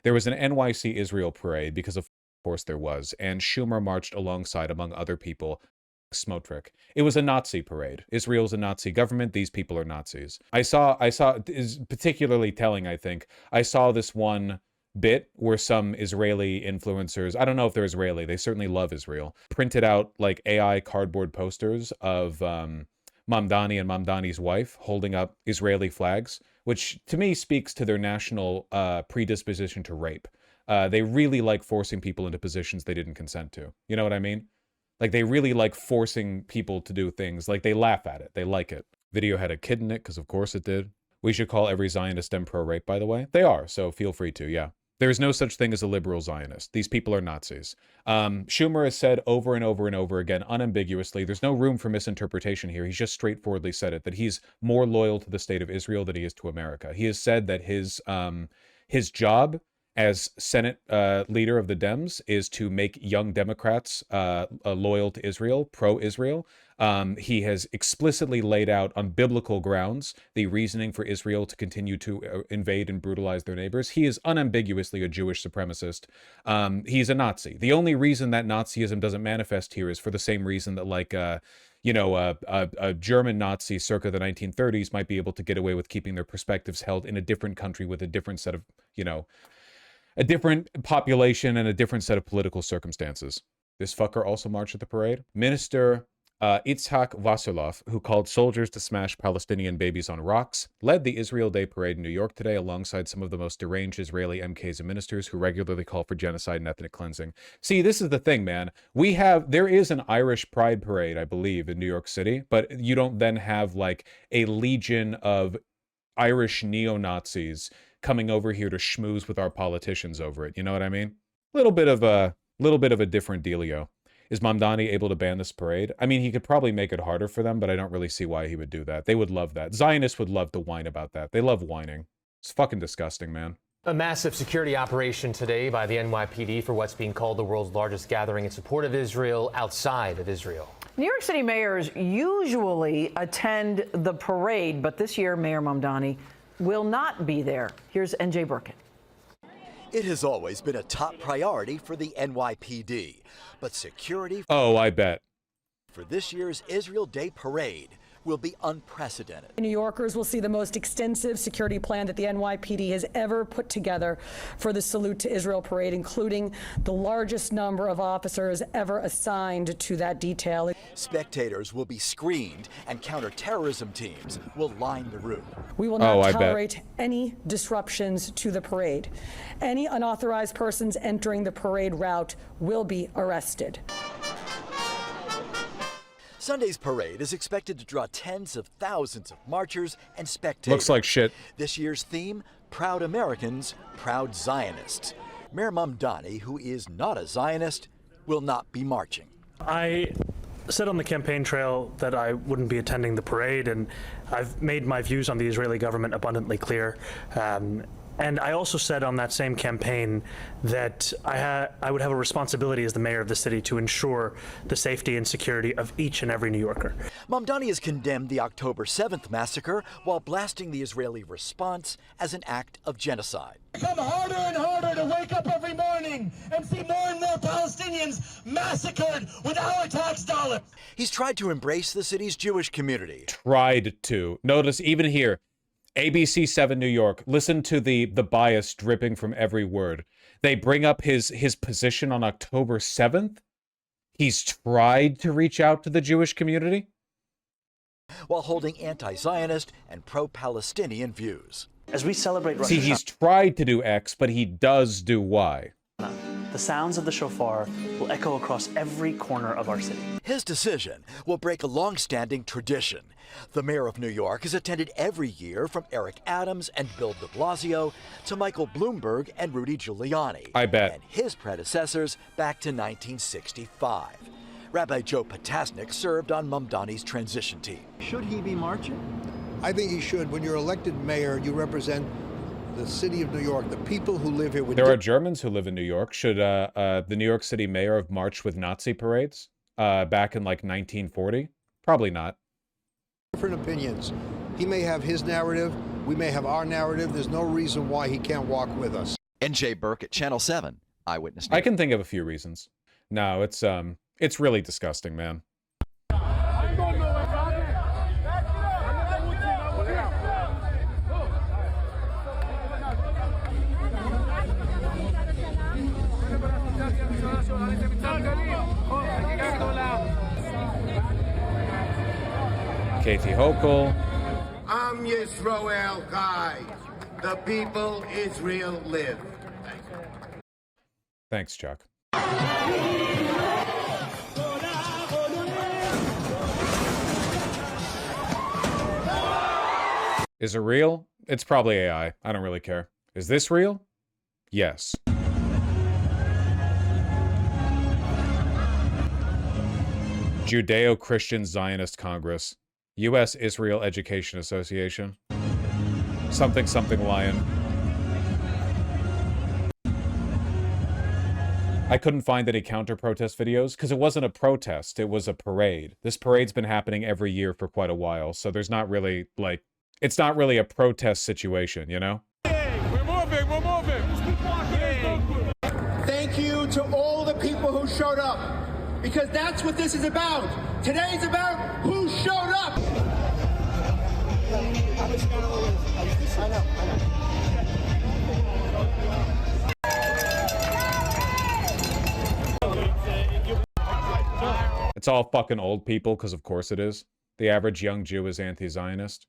There was an NYC Israel parade, because of course there was, and Schumer marched alongside, among other people, Smotrich. It was a Nazi parade. Israel's a Nazi government. These people are Nazis. I saw, is particularly telling, I think. I saw this one bit where some Israeli influencers, I don't know if they're Israeli, they certainly love Israel, printed out like AI cardboard posters of Mamdani and Mamdani's wife holding up Israeli flags, which to me speaks to their national predisposition to rape. They really like forcing people into positions they didn't consent to. You know what I mean? Like, they really like forcing people to do things. Like, they laugh at it. They like it. Video had a kid in it, because of course it did. We should call every Zionist dem pro-rape, by the way. They are, so feel free to, yeah. There is no such thing as a liberal Zionist. These people are Nazis. Schumer has said over and over and over again, unambiguously, there's no room for misinterpretation here. He's just straightforwardly said it, that he's more loyal to the state of Israel than he is to America. He has said that his job as Senate leader of the Dems is to make young Democrats loyal to Israel, pro-Israel. He has explicitly laid out on biblical grounds the reasoning for Israel to continue to invade and brutalize their neighbors. He is unambiguously a Jewish supremacist. He's a Nazi. The only reason that Nazism doesn't manifest here is for the same reason that, like, you know, a German Nazi circa the 1930s might be able to get away with keeping their perspectives held in a different country with a different set of, you know, a different population and a different set of political circumstances. This fucker also marched at the parade. Minister Itzhak Wasserloff, who called soldiers to smash Palestinian babies on rocks, led the Israel Day parade in New York today alongside some of the most deranged Israeli MKs and ministers who regularly call for genocide and ethnic cleansing. See, this is the thing, man. There is an Irish pride parade, I believe, in New York City, but you don't then have like a legion of Irish neo-Nazis coming over here to schmooze with our politicians over it. You know what I mean? Little bit of a different dealio. Is Mamdani able to ban this parade? I mean, he could probably make it harder for them, but I don't really see why he would do that. They would love that. Zionists would love to whine about that. They love whining. It's fucking disgusting, man. A massive security operation today by the NYPD for what's being called the world's largest gathering in support of Israel outside of Israel. New York City mayors usually attend the parade, but this year Mayor Mamdani will not be there. Here's NJ Burkett. It has always been a top priority for the NYPD, but security I bet for this year's Israel Day parade will be unprecedented. New Yorkers will see the most extensive security plan that the NYPD has ever put together for the Salute to Israel parade, including the largest number of officers ever assigned to that detail. Spectators will be screened and counterterrorism teams will line the route. We will not tolerate any disruptions to the parade. Any unauthorized persons entering the parade route will be arrested. Sunday's parade is expected to draw tens of thousands of marchers and spectators. Looks like shit. This year's theme, Proud Americans, Proud Zionists. Mayor Mamdani, who is not a Zionist, will not be marching. I said on the campaign trail that I wouldn't be attending the parade, and I've made my views on the Israeli government abundantly clear. And I also said on that same campaign that I would have a responsibility as the mayor of the city to ensure the safety and security of each and every New Yorker. Mamdani has condemned the October 7th massacre while blasting the Israeli response as an act of genocide. Become harder and harder to wake up every morning and see more and more Palestinians massacred with our tax dollars. He's tried to embrace the city's Jewish community. Tried to. Notice even here, ABC 7 New York, listen to the bias dripping from every word. They bring up his position on October 7th. He's tried to reach out to the Jewish community while holding anti-Zionist and pro-Palestinian views. As we celebrate Rosh See, he's tried to do X, but he does do Y. The sounds of the shofar will echo across every corner of our city. His decision will break a long-standing tradition. The mayor of New York is attended every year from Eric Adams and Bill de Blasio to Michael Bloomberg and Rudy Giuliani. I bet. And his predecessors back to 1965. Rabbi Joe Potasnik served on Mamdani's transition team. Should he be marching? I think he should. When you're elected mayor, you represent the city of New York, the people who live here. There are Germans who live in New York. Should the New York City mayor have marched with Nazi parades back in like 1940? Probably not. Different opinions. He may have his narrative. We may have our narrative. There's no reason why he can't walk with us. NJ Burke at Channel 7, Eyewitness News. I can think of a few reasons. No, it's really disgusting, man. Kathy Hochul. I'm Yisroel Guy. The people Israel live. Thanks, Chuck. Is it real? It's probably AI. I don't really care. Is this real? Yes. Judeo-Christian Zionist Congress. U.S. Israel Education Association. Something Lion. I couldn't find any counter-protest videos because it wasn't a protest, it was a parade. This parade's been happening every year for quite a while, so there's not really, like, it's not really a protest situation, you know? We're moving. Thank you to all the people who showed up, because that's what this is about. Today's about who showed up. It's all fucking old people, because of course it is. The average young Jew is anti-Zionist.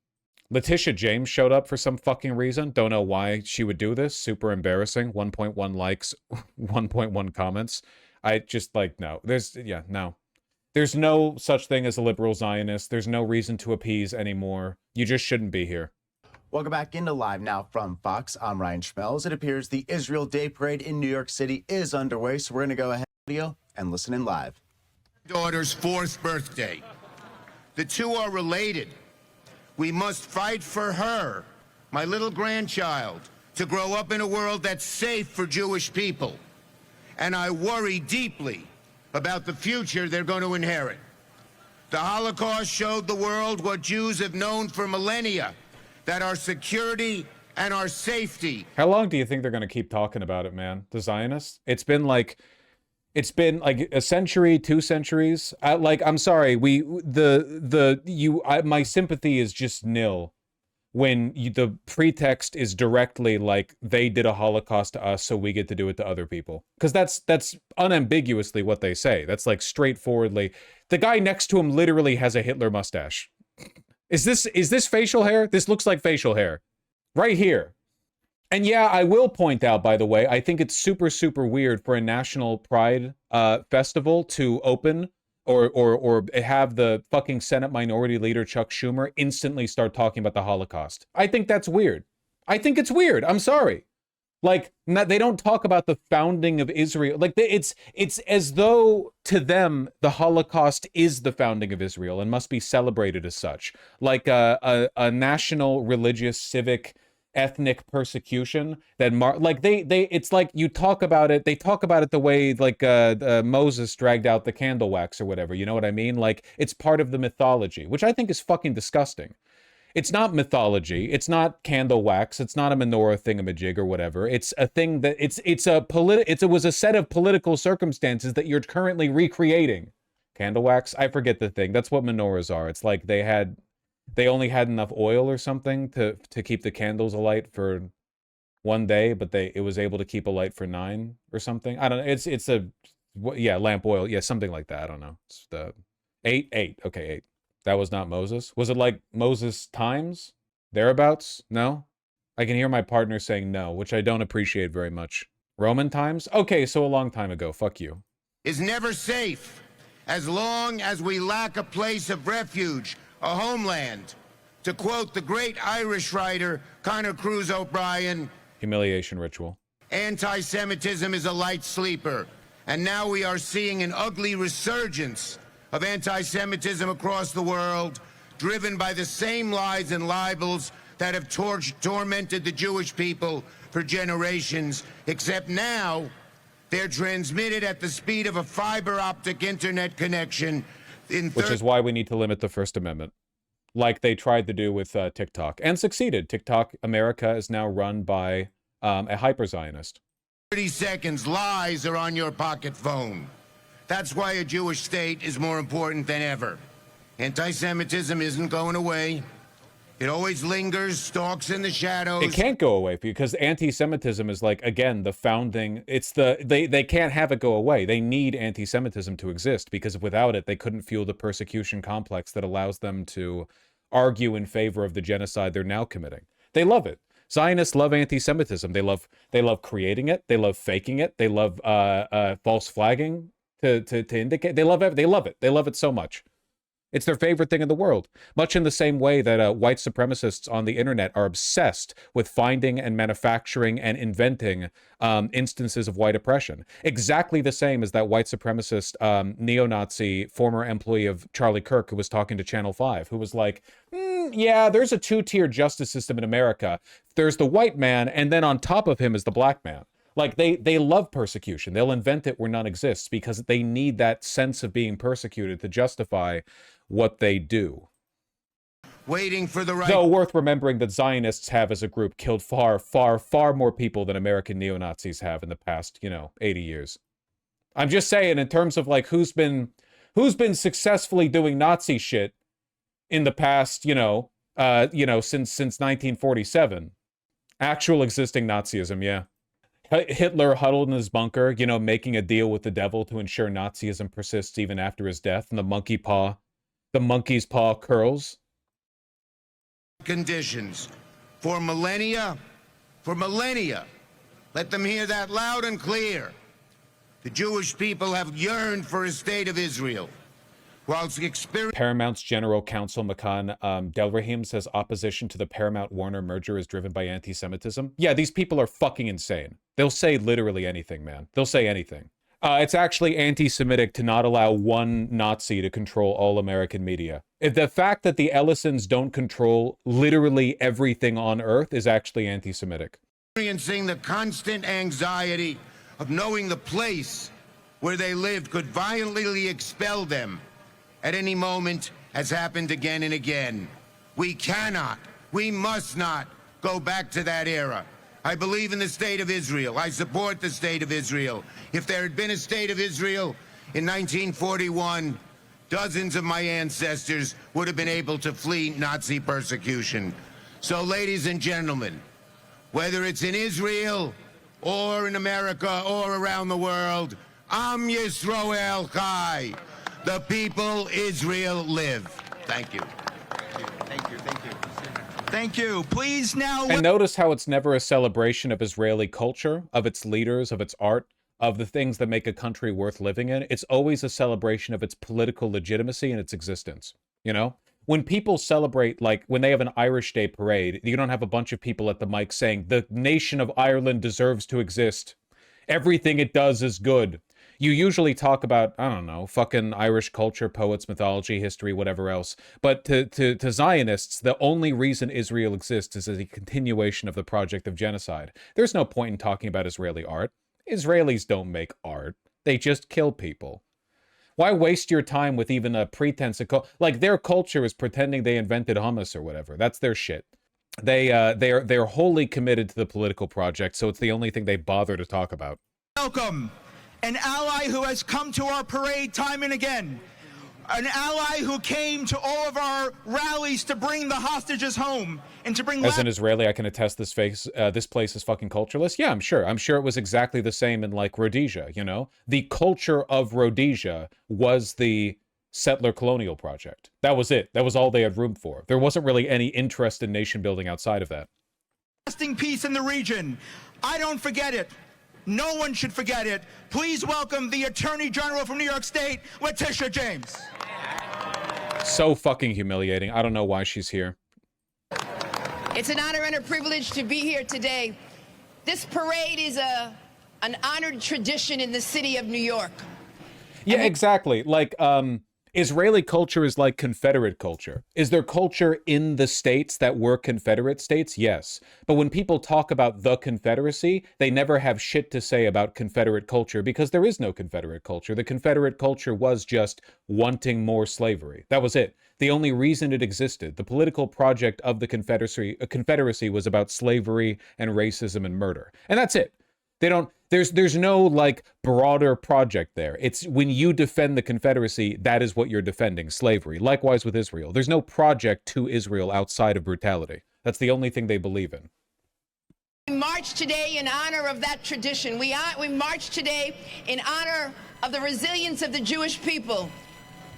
Letitia James showed up for some fucking reason. Don't know why she would do this. Super embarrassing. 1.1 likes, 1.1 comments. I just, like, no. No. There's no such thing as a liberal Zionist. There's no reason to appease anymore. You just shouldn't be here. Welcome back into Live Now from Fox. I'm Ryan Schmelz. It appears the Israel Day Parade in New York City is underway, so we're going to go ahead and listen in live. Daughter's 4th birthday. The two are related. We must fight for her, my little grandchild, to grow up in a world that's safe for Jewish people. And I worry deeply about the future they're going to inherit. The Holocaust showed the world what Jews have known for millennia, that our security and our safety. How long do you think they're going to keep talking about it, man? The Zionists? It's been like a century, 2 centuries. I'm sorry, my sympathy is just nil when the pretext is directly like they did a Holocaust to us, so we get to do it to other people. Because that's unambiguously what they say. That's like straightforwardly. The guy next to him literally has a Hitler mustache. Is this facial hair? This looks like facial hair, right here. And yeah, I will point out, by the way, I think it's super, super weird for a national pride festival to open or have the fucking Senate Minority Leader Chuck Schumer instantly start talking about the Holocaust. I think that's weird. I think it's weird. I'm sorry. Like, they don't talk about the founding of Israel. Like, it's as though to them the Holocaust is the founding of Israel and must be celebrated as such. Like a national, religious, civic, ethnic persecution that it's like you talk about it, they talk about it the way like Moses dragged out the candle wax or whatever, you know what I mean? Like, it's part of the mythology, which I think is fucking disgusting. It's not mythology, it's not candle wax, it's not a menorah thingamajig or whatever. It's a thing that it was a set of political circumstances that you're currently recreating. Candle wax? I forget the thing. That's what menorahs are. It's like they only had enough oil or something to keep the candles alight for one day, but it was able to keep alight for 9 or something. I don't know. Lamp oil. Yeah, something like that. I don't know. It's the 8. Okay, 8. That was not Moses. Was it like Moses times? Thereabouts? No? I can hear my partner saying no, which I don't appreciate very much. Roman times? Okay, so a long time ago. Fuck you. Is never safe as long as we lack a place of refuge, a homeland. To quote the great Irish writer Conor Cruz O'Brien, humiliation ritual. Anti-Semitism is a light sleeper, and now we are seeing an ugly resurgence of anti-Semitism across the world, driven by the same lies and libels that have tormented the Jewish people for generations, except now they're transmitted at the speed of a fiber optic internet connection. Which is why we need to limit the First Amendment, like they tried to do with TikTok, and succeeded. TikTok America is now run by a hyper-Zionist. 30 seconds, lies are on your pocket phone. That's why a Jewish state is more important than ever. Anti-Semitism isn't going away. It always lingers, stalks in the shadows. It can't go away because anti-Semitism is like, again, the founding, they can't have it go away. They need anti-Semitism to exist because without it, they couldn't fuel the persecution complex that allows them to argue in favor of the genocide they're now committing. They love it. Zionists love anti-Semitism. They love creating it. They love faking it. They love false flagging to indicate. They love it. They love it so much. It's their favorite thing in the world, much in the same way that white supremacists on the internet are obsessed with finding and manufacturing and inventing instances of white oppression. Exactly the same as that white supremacist neo-Nazi former employee of Charlie Kirk who was talking to Channel 5, who was like, yeah, there's a two-tier justice system in America. There's the white man, and then on top of him is the black man. Like, they love persecution. They'll invent it where none exists because they need that sense of being persecuted to justify what they do. Waiting for the right. Though worth remembering that Zionists have as a group killed far, far, far more people than American neo-Nazis have in the past, 80 years. I'm just saying, in terms of like who's been successfully doing Nazi shit in the past, since 1947. Actual existing Nazism, yeah. Hitler huddled in his bunker, making a deal with the devil to ensure Nazism persists even after his death, and the monkey's paw curls. Conditions for millennia. Let them hear that loud and clear. The Jewish people have yearned for a state of Israel. Whilst Paramount's general counsel Makan Delrahim says opposition to the Paramount-Warner merger is driven by anti-Semitism. Yeah, these people are fucking insane. They'll say literally anything, man. They'll say anything. It's actually anti-Semitic to not allow one Nazi to control all American media. The fact that the Ellisons don't control literally everything on Earth is actually anti-Semitic. Experiencing the constant anxiety of knowing the place where they lived could violently expel them at any moment, has happened again and again. We must not go back to that era. I believe in the state of Israel. I support the state of Israel. If there had been a state of Israel in 1941, dozens of my ancestors would have been able to flee Nazi persecution. So, ladies and gentlemen, whether it's in Israel or in America or around the world, Am Yisrael Chai. The people Israel live. Thank you. Thank you. Please now. And notice how it's never a celebration of Israeli culture, of its leaders, of its art, of the things that make a country worth living in. It's always a celebration of its political legitimacy and its existence. When people celebrate, like when they have an Irish Day parade, you don't have a bunch of people at the mic saying, the nation of Ireland deserves to exist. Everything it does is good. You usually talk about, I don't know, fucking Irish culture, poets, mythology, history, whatever else. But to Zionists, the only reason Israel exists is as a continuation of the project of genocide. There's no point in talking about Israeli art. Israelis don't make art. They just kill people. Why waste your time with even a pretense of like their culture is pretending they invented hummus or whatever. That's their shit. They're wholly committed to the political project, so it's the only thing they bother to talk about. Welcome an ally who has come to our parade time and again. An ally who came to all of our rallies to bring the hostages home and to bring. As an Israeli, I can attest this place is fucking cultureless. Yeah, I'm sure. I'm sure it was exactly the same in like Rhodesia. The culture of Rhodesia was the settler colonial project. That was it. That was all they had room for. There wasn't really any interest in nation building outside of that. Lasting peace in the region. I don't forget it. No one should forget it. Please welcome the Attorney General from New York State, Letitia James. So fucking humiliating. I don't know why she's here. It's an honor and a privilege to be here today. This parade is an honored tradition in the city of New York. Yeah, exactly. Like, Israeli culture is like Confederate culture. Is there culture in the states that were Confederate states? Yes. But when people talk about the Confederacy, they never have shit to say about Confederate culture because there is no Confederate culture. The Confederate culture was just wanting more slavery. That was it. The only reason it existed, the political project of the Confederacy was about slavery and racism and murder. And that's it. They don't, there's no like broader project there. It's when you defend the Confederacy, that is what you're defending, slavery. Likewise with Israel. There's no project to Israel outside of brutality. That's the only thing they believe in. We march today in honor of that tradition. We march today in honor of the resilience of the Jewish people.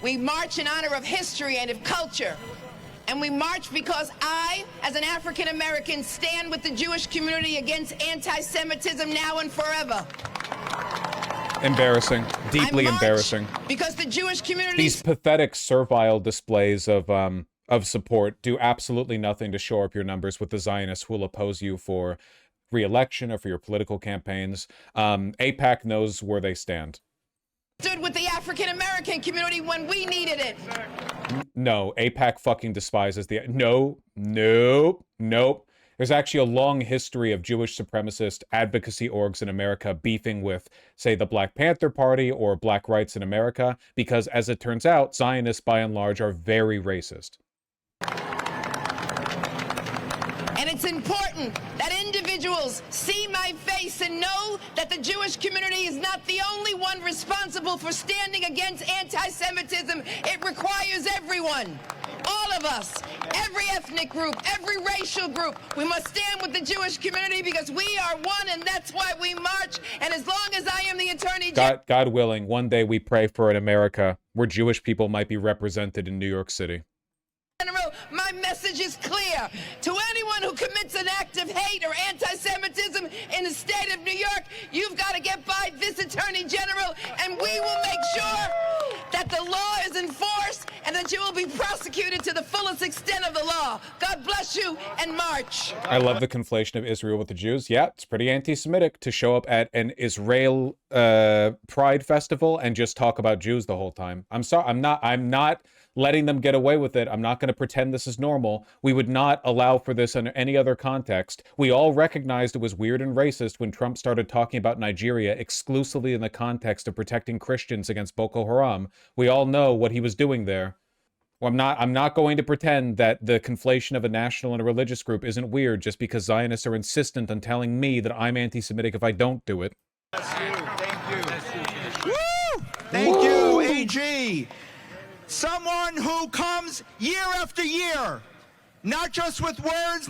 We march in honor of history and of culture. And we march because I, as an African American, stand with the Jewish community against anti-Semitism now and forever. Embarrassing. Deeply embarrassing. Because the Jewish community... These pathetic, servile displays of support do absolutely nothing to shore up your numbers with the Zionists who will oppose you for re-election or for your political campaigns. AIPAC knows where they stand. Stood with the African American community when we needed it. No, AIPAC fucking despises the... Nope. There's actually a long history of Jewish supremacist advocacy orgs in America beefing with, say, the Black Panther Party or Black Rights in America, because as it turns out, Zionists by and large are very racist. And it's important that individuals see my face and know that the Jewish community is not the only one responsible for standing against anti-Semitism. It requires everyone, all of us, every ethnic group, every racial group. We must stand with the Jewish community because we are one, and that's why we march. And as long as I am the Attorney General... God willing, one day we pray for an America where Jewish people might be represented in New York City. My message is clear. To anyone who commits an act of hate or anti-Semitism in the state of New York, you've got to get by this Attorney General, and we will make sure that the law is enforced and that you will be prosecuted to the fullest extent of the law. God bless you, and march. I love the conflation of Israel with the Jews. Yeah, it's pretty anti-Semitic to show up at an Israel Pride festival and just talk about Jews the whole time. I'm sorry, I'm not letting them get away with it. I'm not going to pretend this is normal. We would not allow for this in any other context. We all recognized it was weird and racist when Trump started talking about Nigeria exclusively in the context of protecting Christians against Boko Haram. We all know what he was doing there. Well, I'm not going to pretend that the conflation of a national and a religious group isn't weird just because Zionists are insistent on telling me that I'm anti-Semitic if I don't do it. Thank you, AG. Someone who comes year after year, not just with words,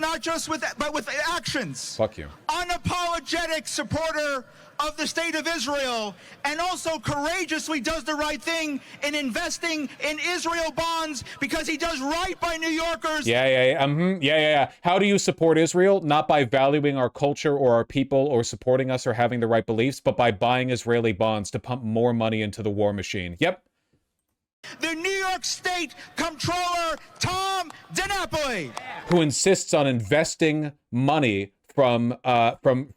but with actions. Fuck you. Unapologetic supporter of the state of Israel, and also courageously does the right thing in investing in Israel bonds because he does right by New Yorkers. Yeah. How do you support Israel? Not by valuing our culture or our people or supporting us or having the right beliefs, but by buying Israeli bonds to pump more money into the war machine. Yep. The New York State Comptroller, Tom DiNapoli, who insists on investing money from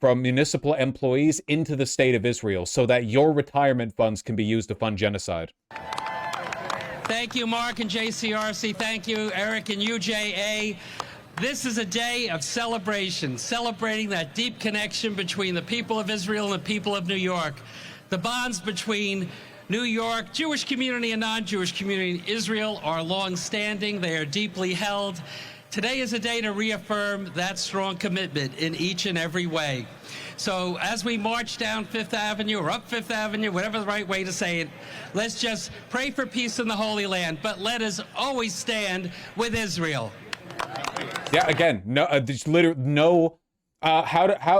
municipal employees into the state of Israel so that your retirement funds can be used to fund genocide. Thank you, Mark and JCRC. Thank you, Eric and UJA. This is a day of celebration, celebrating that deep connection between the people of Israel and the people of New York. The bonds between New York, Jewish community and non-Jewish community in Israel are long-standing. They are deeply held. Today is a day to reaffirm that strong commitment in each and every way. So as we march down Fifth Avenue or up Fifth Avenue, whatever the right way to say it, let's just pray for peace in the Holy Land, but let us always stand with Israel. Yeah, again, no, there's literally no...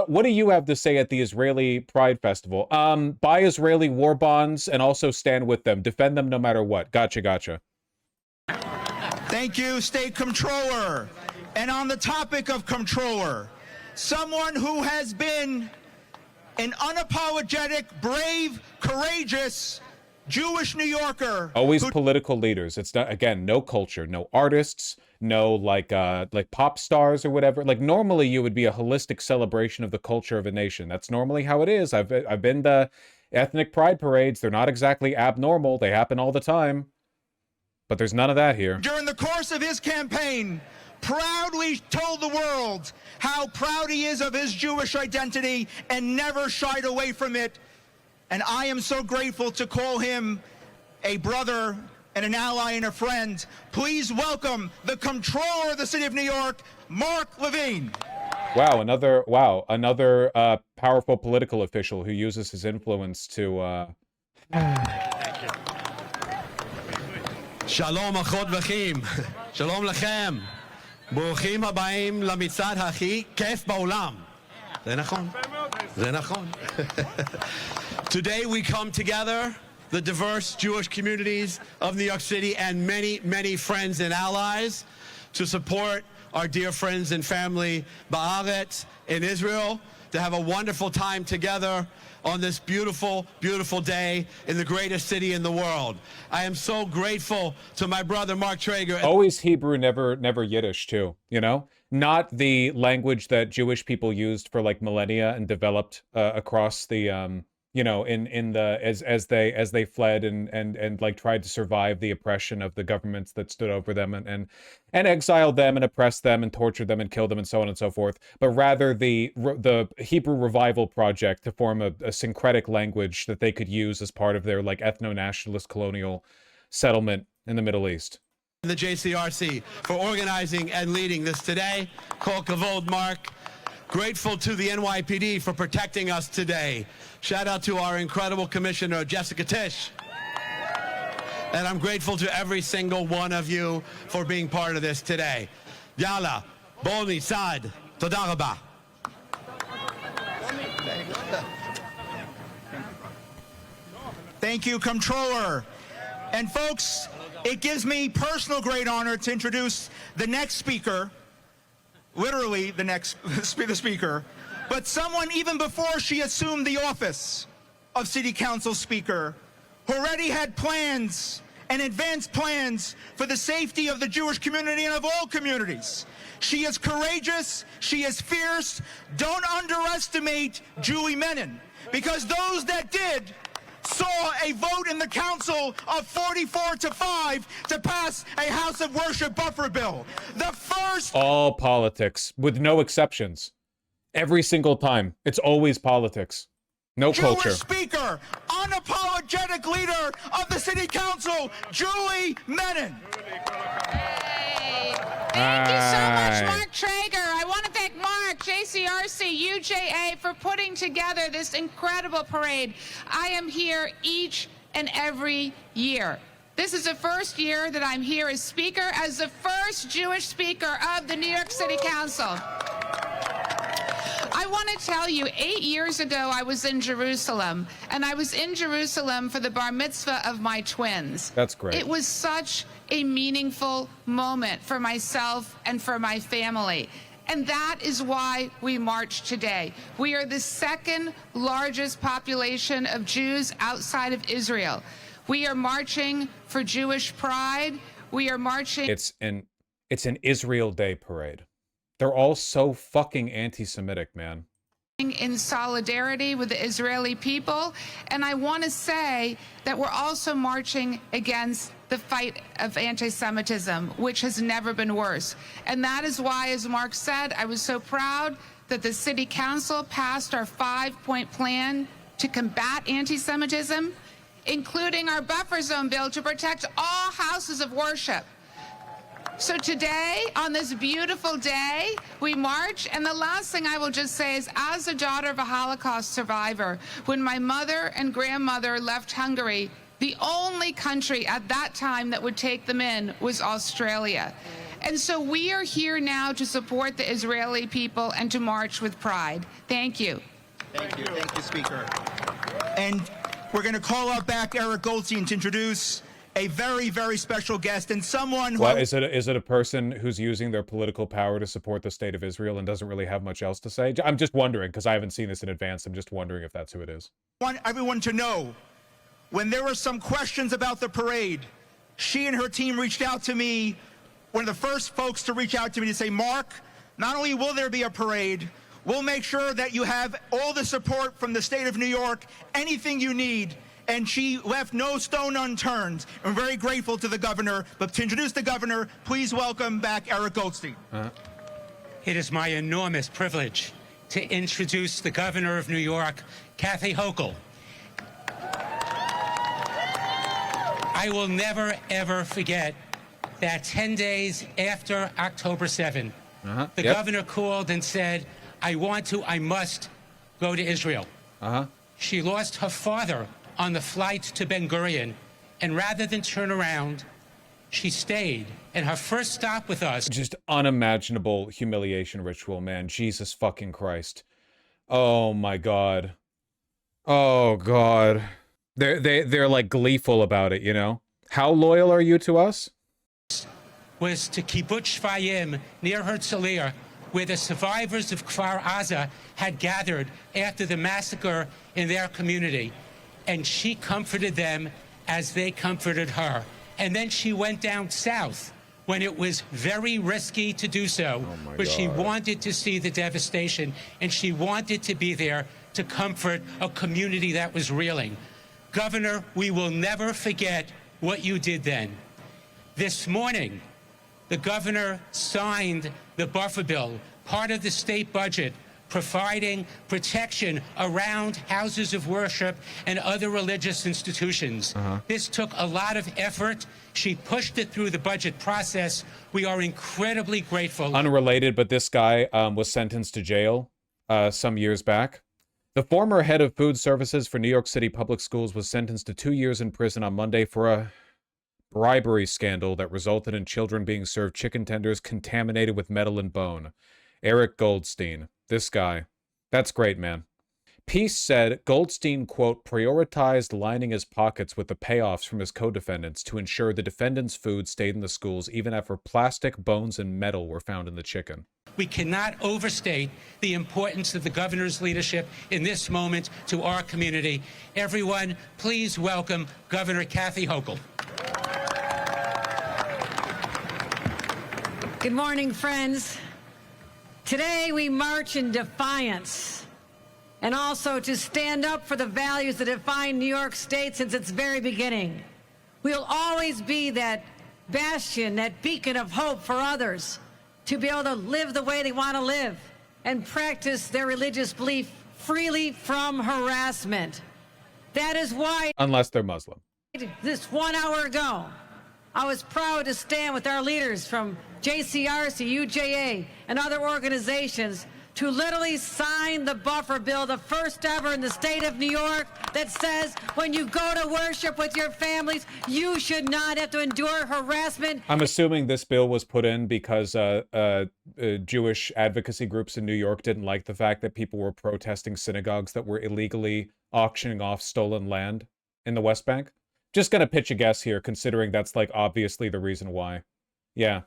what do you have to say at the Israeli Pride Festival? Buy Israeli war bonds and also stand with them. Defend them no matter what. Gotcha. Thank you, State Comptroller. And on the topic of Comptroller, someone who has been an unapologetic, brave, courageous Jewish New Yorker. Always political leaders. It's not, again, no culture, no artists, no like pop stars or whatever. Like normally you would be a holistic celebration of the culture of a nation. That's normally how it is. I've been to ethnic pride parades. They're not exactly abnormal. They happen all the time. But there's none of that here. During the course of his campaign, proudly told the world how proud he is of his Jewish identity and never shied away from it. And I am so grateful to call him a brother and an ally and a friend. Please welcome the Comptroller of the City of New York, Mark Levine. Wow, another powerful political official who uses his influence to שלום אחות ואחים, שלום לכם. ברוכים הבאים למצעד הכי כיף בעולם. זה נכון, זה נכון. Today we come together, the diverse Jewish communities of New York City and many, many friends and allies to support our dear friends and family Ba'aretz in Israel, to have a wonderful time together on this beautiful, beautiful day in the greatest city in the world. I am so grateful to my brother Mark Traeger. Always Hebrew, never Yiddish too, you know? Not the language that Jewish people used for like millennia and developed across the you know, in the as they fled and like tried to survive the oppression of the governments that stood over them and exiled them and oppressed them and tortured them and killed them and so on and so forth, but rather the Hebrew revival project to form a syncretic language that they could use as part of their like ethno-nationalist colonial settlement in the Middle East. The JCRC for organizing and leading this today. Kol kavod, Mark. Grateful to the NYPD for protecting us today. Shout out to our incredible commissioner, Jessica Tisch. And I'm grateful to every single one of you for being part of this today. Yalla, Boni, Sad, Toda Rabah. Thank you, Comptroller. And folks, it gives me personal great honor to introduce the next speaker, literally the next speaker, but someone even before she assumed the office of City Council Speaker, who already had plans and advanced plans for the safety of the Jewish community and of all communities. She is courageous, she is fierce. Don't underestimate Julie Menon, because those that did saw a vote in the council of 44-5 to pass a House of Worship buffer bill. The first... All politics, with no exceptions. Every single time. It's always politics. No Jewish culture. Speaker, unapologetic leader of the City Council, Julie Menon. Thank you so much, Mark Traeger. I want to thank Mark, JCRC, UJA for putting together this incredible parade. I am here each and every year. This is the first year that I'm here as speaker, as the first Jewish speaker of the New York City Council. I want to tell you, 8 years ago, I was in Jerusalem, and I was in Jerusalem for the bar mitzvah of my twins. That's great. It was such a meaningful moment for myself and for my family. And that is why we march today. We are the second largest population of Jews outside of Israel. We are marching for Jewish pride. We are marching... It's an Israel Day parade. They're all so fucking anti-Semitic, man. In solidarity with the Israeli people. And I want to say that we're also marching against the fight of anti-Semitism, which has never been worse. And that is why, as Mark said, I was so proud that the City Council passed our 5-point plan to combat anti-Semitism, including our buffer zone bill to protect all houses of worship. So today, on this beautiful day, we march. And the last thing I will just say is, as a daughter of a Holocaust survivor, when my mother and grandmother left Hungary, the only country at that time that would take them in was Australia. And so we are here now to support the Israeli people and to march with pride. Thank you. Thank you, Speaker. And we're going to call out back Eric Goldstein to introduce a very, very special guest and someone who... What, is it a person who's using their political power to support the state of Israel and doesn't really have much else to say? I'm just wondering, because I haven't seen this in advance. I'm just wondering if that's who it is. I want everyone to know, when there were some questions about the parade, she and her team reached out to me, one of the first folks to reach out to me to say, Mark, not only will there be a parade, we'll make sure that you have all the support from the state of New York, anything you need. And she left no stone unturned. I'm very grateful to the governor. But to introduce the governor, please welcome back Eric Goldstein. It is my enormous privilege to introduce the governor of New York, Kathy Hochul. I will never, ever forget that 10 days after October 7, the governor called and said, I must go to Israel. She lost her father on the flight to Ben Gurion, and rather than turn around, she stayed. And her first stop with us... Just unimaginable humiliation ritual, man. Jesus fucking Christ. Oh my God. Oh God. They're like gleeful about it, you know? How loyal are you to us? Was to Kibbutz Shvayim near Herzliya, where the survivors of Kfar Aza had gathered after the massacre in their community. And she comforted them as they comforted her. And then she went down south when it was very risky to do so, but she wanted to see the devastation, and she wanted to be there to comfort a community that was reeling. Governor, we will never forget what you did then. This morning, the governor signed the buffer bill, part of the state budget, providing protection around houses of worship and other religious institutions. This took a lot of effort. She pushed it through the budget process. We are incredibly grateful. Unrelated, but this guy was sentenced to jail some years back. The former head of food services for New York City Public Schools was sentenced to 2 years in prison on Monday for a bribery scandal that resulted in children being served chicken tenders contaminated with metal and bone. Eric Goldstein. This guy. That's great, man. Peace said Goldstein, quote, prioritized lining his pockets with the payoffs from his co-defendants to ensure the defendants' food stayed in the schools even after plastic, bones, and metal were found in the chicken. We cannot overstate the importance of the governor's leadership in this moment to our community. Everyone, please welcome Governor Kathy Hochul. Good morning, friends. Today we march in defiance and also to stand up for the values that define New York State since its very beginning. We'll always be that bastion, that beacon of hope for others to be able to live the way they want to live and practice their religious belief freely from harassment. That is why, unless they're Muslim. This 1 hour ago, I was proud to stand with our leaders from JCRC, UJA, and other organizations to literally sign the buffer bill, the first ever in the state of New York, that says when you go to worship with your families, you should not have to endure harassment. I'm assuming this bill was put in because Jewish advocacy groups in New York didn't like the fact that people were protesting synagogues that were illegally auctioning off stolen land in the West Bank. Just gonna pitch a guess here, considering that's like obviously the reason why. Yeah.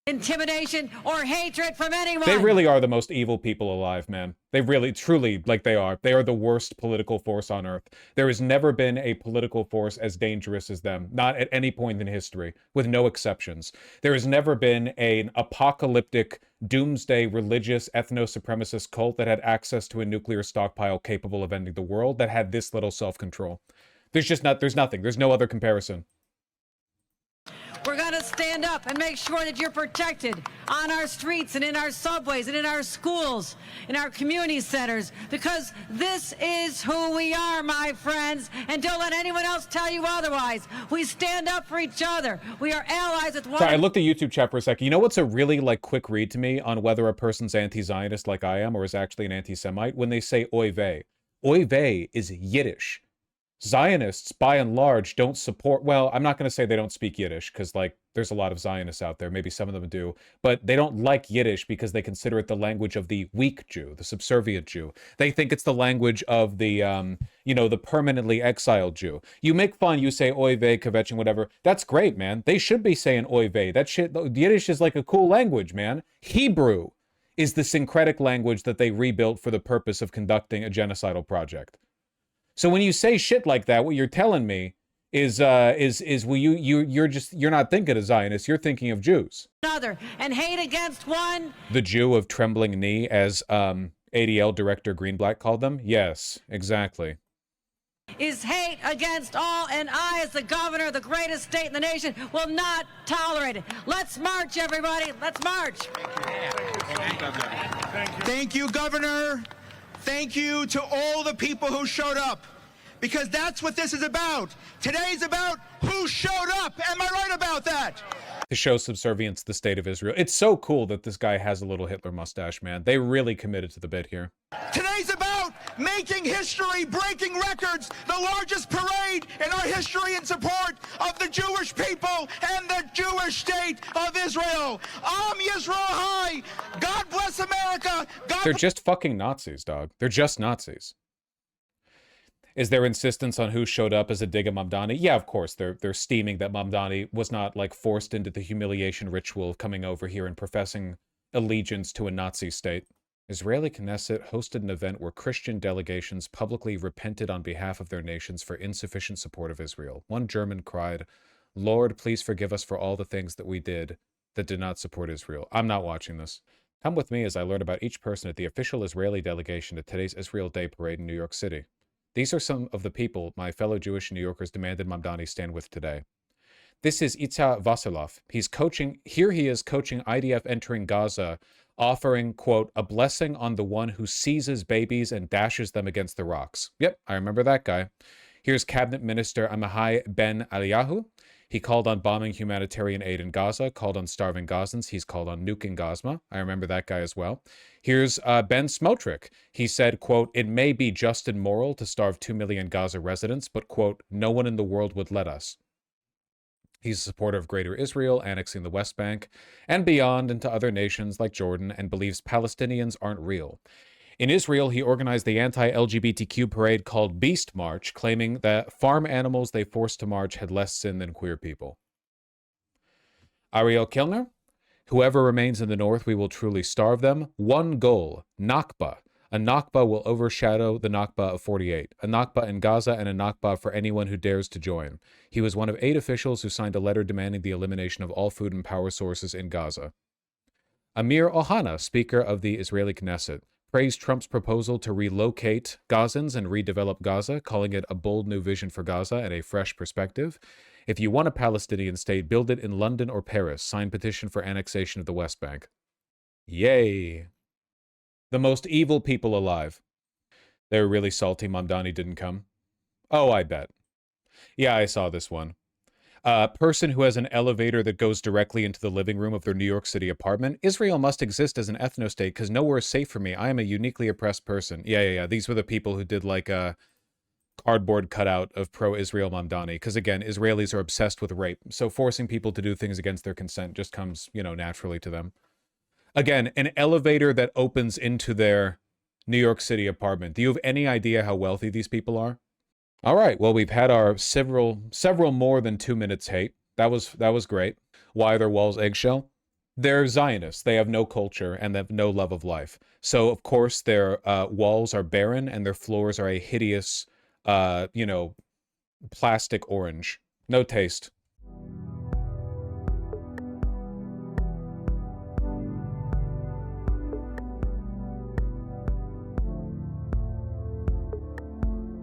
Intimidation or hatred from anyone. They really are the most evil people alive, man. They really, truly, like they are. They are the worst political force on earth. There has never been a political force as dangerous as them. Not at any point in history, with no exceptions. There has never been an apocalyptic, doomsday, religious, ethno-supremacist cult that had access to a nuclear stockpile capable of ending the world that had this little self-control. There's nothing. There's no other comparison. We're going to stand up and make sure that you're protected on our streets and in our subways and in our schools, in our community centers, because this is who we are, my friends, and don't let anyone else tell you otherwise. We stand up for each other. We are allies with one. Sorry, I looked at YouTube chat for a second. You know what's a really like quick read to me on whether a person's anti-Zionist like I am or is actually an anti-Semite? When they say oy vey. Oy vey is Yiddish. Zionists, by and large, don't support... Well, I'm not going to say they don't speak Yiddish, because, like, there's a lot of Zionists out there. Maybe some of them do. But they don't like Yiddish because they consider it the language of the weak Jew, the subservient Jew. They think it's the language of the, you know, the permanently exiled Jew. You make fun, you say oy vey, kvetching, whatever. That's great, man. They should be saying oy vey. That shit... Yiddish is like a cool language, man. Hebrew is the syncretic language that they rebuilt for the purpose of conducting a genocidal project. So when you say shit like that, what you're telling me is well, you're not thinking of Zionists, you're thinking of Jews. Another and hate against one. The Jew of trembling knee, as ADL director Greenblatt called them. Yes, exactly. Is hate against all, and I, as the governor of the greatest state in the nation, will not tolerate it. Let's march, everybody. Let's march. Thank you, Governor. Thank you to all the people who showed up, because that's what this is about. Today's about who showed up. Am I right about that? to show subservience to the state of Israel. It's so cool that this guy has a little Hitler mustache, man. They really committed to the bit here. Today's about making history, breaking records, the largest parade in our history in support of the Jewish people and the Jewish state of Israel. Am Yisrael High. God bless America. They're just fucking Nazis, dog. They're just Nazis. Is their insistence on who showed up as a dig at Mamdani? Yeah, of course. They're steaming that Mamdani was not, like, forced into the humiliation ritual of coming over here and professing allegiance to a Nazi state. Israeli Knesset hosted an event where Christian delegations publicly repented on behalf of their nations for insufficient support of Israel. One German cried, "Lord, please forgive us for all the things that we did that did not support Israel." I'm not watching this. Come with me as I learn about each person at the official Israeli delegation at today's Israel Day Parade in New York City. These are some of the people my fellow Jewish New Yorkers demanded Mamdani stand with today. This is Itza Vasilov. He is coaching IDF entering Gaza, offering, quote, "a blessing on the one who seizes babies and dashes them against the rocks." Yep, I remember that guy. Here's Cabinet Minister Amihai Ben Eliyahu. He called on bombing humanitarian aid in Gaza, called on starving Gazans. He's called on nuking Gaza. I remember that guy as well. Here's Ben Smotrich. He said, quote, "It may be just and moral to starve 2 million Gaza residents, but, quote, no one in the world would let us." He's a supporter of Greater Israel, annexing the West Bank and beyond into other nations like Jordan, and believes Palestinians aren't real. In Israel, he organized the anti-LGBTQ parade called Beast March, claiming that farm animals they forced to march had less sin than queer people. Ariel Kilner, "Whoever remains in the north, we will truly starve them. One goal, Nakba. A Nakba will overshadow the Nakba of 48. A Nakba in Gaza and a Nakba for anyone who dares to join." He was one of 8 officials who signed a letter demanding the elimination of all food and power sources in Gaza. Amir Ohana, Speaker of the Israeli Knesset, praised Trump's proposal to relocate Gazans and redevelop Gaza, calling it a bold new vision for Gaza and a fresh perspective. "If you want a Palestinian state, build it in London or Paris. Sign petition for annexation of the West Bank." Yay. The most evil people alive. They were really salty Mamdani didn't come. Oh, I bet. Yeah, I saw this one. A person who has an elevator that goes directly into the living room of their New York City apartment. Israel must exist as an ethno-state because nowhere is safe for me. I am a uniquely oppressed person. Yeah. These were the people who did like a cardboard cutout of pro-Israel Mamdani. Because again, Israelis are obsessed with rape. So forcing people to do things against their consent just comes, naturally to them. Again, an elevator that opens into their New York City apartment. Do you have any idea how wealthy these people are? All right, well, we've had our several more than 2 minutes hate. That was great. Why are their walls eggshell? They're Zionists. They have no culture and they have no love of life. So, of course, their walls are barren and their floors are a hideous, plastic orange. No taste.